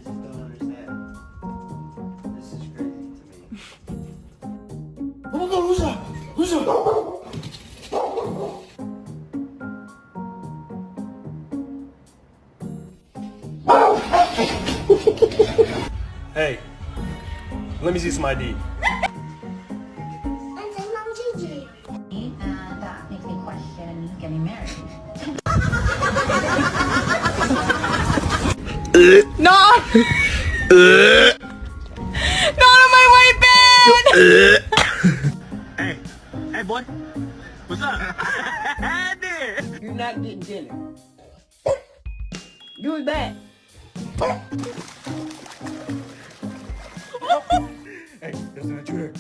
just don't understand. This is crazy to me. Oh my God, who's that? Who's that? Hey, let me see some ID. That makes me question getting married. No! Not on my white bed! Hey boy, what's up? You're not getting dinner. Do it back. Hey, there's an intruder.